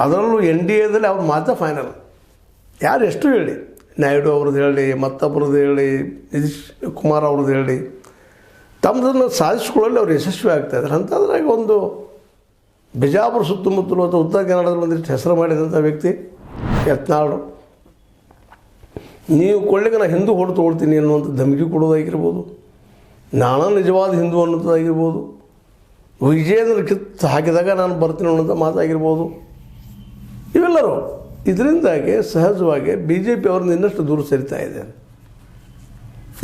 ಅದರಲ್ಲೂ N D ಎದಲ್ಲಿ ಅವ್ರ ಮಾತ್ರ ಫೈನಲ್. ಯಾರು ಎಷ್ಟು ಹೇಳಿ, ನಾಯ್ಡು ಅವ್ರದ್ದು ಹೇಳಿ, ಮತ್ತೊಬ್ಬರದ್ದು ಹೇಳಿ, ನಿತೀಶ್ ಕುಮಾರ್ ಅವ್ರದ್ದು ಹೇಳಿ, ತಮ್ಮದನ್ನು ಸಾಧಿಸ್ಕೊಳ್ಳಲು ಅವ್ರು ಯಶಸ್ವಿ ಆಗ್ತಾಯಿದ್ದಾರೆ. ಅಂಥದ್ರಾಗ ಒಂದು ಬಿಜಾಪುರ ಸುತ್ತಮುತ್ತಲು ಅಥವಾ ಉತ್ತರ ಕನ್ನಡದಲ್ಲಿ ಒಂದಿಷ್ಟು ಹೆಸರು ಮಾಡಿದಂಥ ವ್ಯಕ್ತಿ ಯತ್ನಾಳ್. ನೀವು ಕೊಳ್ಳಿಗೆ ನಾನು ಹಿಂದೂ ಹೊಡೆದು ತೊಗೊಳ್ತೀನಿ ಅನ್ನುವಂಥ ಧಮಕಿ ಕೊಡೋದಾಗಿರ್ಬೋದು, ನಾನು ನಿಜವಾದ ಹಿಂದೂ ಅನ್ನೋದಾಗಿರ್ಬೋದು, ವಿಜಯೇಂದ್ರ ಕಿತ್ತು ಹಾಕಿದಾಗ ನಾನು ಬರ್ತೀನಿ ಅನ್ನೋಂಥ ಮಾತಾಗಿರ್ಬೋದು, ಇವೆಲ್ಲರೂ ಇದರಿಂದಾಗಿ ಸಹಜವಾಗಿ ಬಿ ಜೆ ಪಿ ಅವ್ರನ್ನ ಇನ್ನಷ್ಟು ದೂರ ಸರಿತಾ ಇದೆ.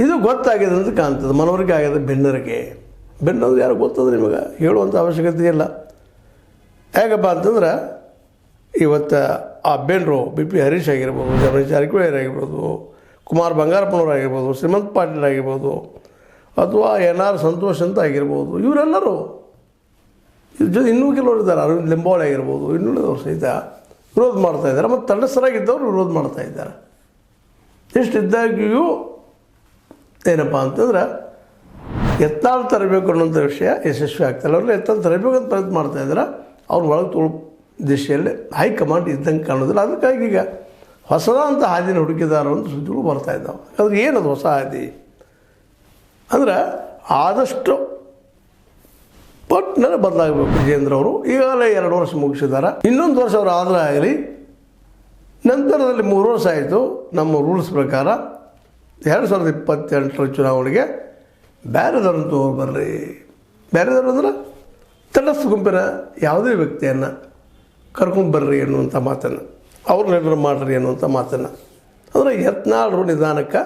ಇದು ಗೊತ್ತಾಗಿದೆ ಅಂತ ಕಾಣ್ತದೆ. ಮನವರಿಕೆ ಆಗಿದೆ ಭಿನ್ನರಿಗೆ. ಭಿನ್ನಂದ್ರೆ ಯಾರು ಗೊತ್ತಂದ್ರೆ ನಿಮಗೆ ಹೇಳುವಂಥ ಅವಶ್ಯಕತೆ ಇಲ್ಲ. ಹೇಗಪ್ಪ ಅಂತಂದ್ರೆ ಇವತ್ತು ಆ ಬೇಂಡ್ರು ಬಿ ಪಿ ಹರೀಶ್ ಆಗಿರ್ಬೋದು, ರಮೇಶ್ ಜಾರಕಿಹೊಳಿ ಆಗಿರ್ಬೋದು, ಕುಮಾರ್ ಬಂಗಾರಪ್ಪನವ್ರು ಆಗಿರ್ಬೋದು, ಶ್ರೀಮಂತ್ ಪಾಟೀಲ್ ಆಗಿರ್ಬೋದು, ಅಥವಾ ಎನ್ ಆರ್ ಸಂತೋಷ್ ಅಂತ ಆಗಿರ್ಬೋದು, ಇವರೆಲ್ಲರೂ ಇದ್ರ ಜೊತೆ ಇನ್ನೂ ಕೆಲವರು ಇದ್ದಾರೆ. ಅರವಿಂದ್ ಲಿಂಬಾವಳಿ ಆಗಿರ್ಬೋದು, ಇನ್ನುಳಿದವರು ಸಹಿತ ವಿರೋಧ ಮಾಡ್ತಾಯಿದ್ದಾರೆ. ಮತ್ತು ತಟಸ್ಥರಾಗಿದ್ದವರು ವಿರೋಧ ಮಾಡ್ತಾಯಿದ್ದಾರೆ. ಇಷ್ಟಿದ್ದಾಗಿಯೂ ಏನಪ್ಪ ಅಂತಂದ್ರೆ ಎತ್ತಾಳು ತರಬೇಕು ಅನ್ನೋಂಥ ವಿಷಯ ಯಶಸ್ವಿ ಆಗ್ತಾಯಿಲ್ಲ. ಅವ್ರನ್ನ ಎತ್ತಾಳು ತರಬೇಕು ಅಂತ ಪ್ರಯತ್ನ ಮಾಡ್ತಾಯಿದ್ದಾರೆ. ಅವ್ರು ಒಳಗೆ ತೊಳು ದಿಶೆಯಲ್ಲಿ ಹೈಕಮಾಂಡ್ ಇದ್ದಂಗೆ ಕಾಣೋದಿಲ್ಲ. ಅದಕ್ಕಾಗಿ ಈಗ ಹೊಸದಂಥ ಹಾದಿನ ಹುಡುಕಿದಾರ ಅಂತ ಸುದ್ದಿಗಳು ಬರ್ತಾಯಿದ್ದಾವೆ. ಅದ್ರ ಏನದು ಹೊಸ ಹಾದಿ ಅಂದ್ರೆ ಆದಷ್ಟು ಪಟ್ನಲ್ಲಿ ಬದಲಾಗಬೇಕು. ವಿಜೇಂದ್ರ ಅವರು ಈಗಾಗಲೇ 2 ವರ್ಷ ಮುಗಿಸಿದ್ದಾರೆ. ಇನ್ನೊಂದು ವರ್ಷ ಅವರು ಆದರೆ ಆಗಲಿ. ನಂತರದಲ್ಲಿ 3 ವರ್ಷ ಆಯಿತು. ನಮ್ಮ ರೂಲ್ಸ್ ಪ್ರಕಾರ 2028 ಚುನಾವಣೆಗೆ ಬೇರೆದವ್ರನ್ನ ತೊಗೊಬರ್ರಿ. ಬೇರೆದವ್ರು ಅಂದ್ರೆ ತಟಸ್ಥ ಗುಂಪಿನ ಯಾವುದೇ ವ್ಯಕ್ತಿಯನ್ನು ಕರ್ಕೊಂಡ್ಬರ್ರಿ ಅನ್ನುವಂಥ ಮಾತನ್ನು, ಅವ್ರು ನಿರ್ಣಯ ಮಾಡಿರಿ ಅನ್ನುವಂಥ ಮಾತನ್ನು. ಅಂದರೆ ಯತ್ನಾಳರು ನಿಧಾನಕ್ಕೆ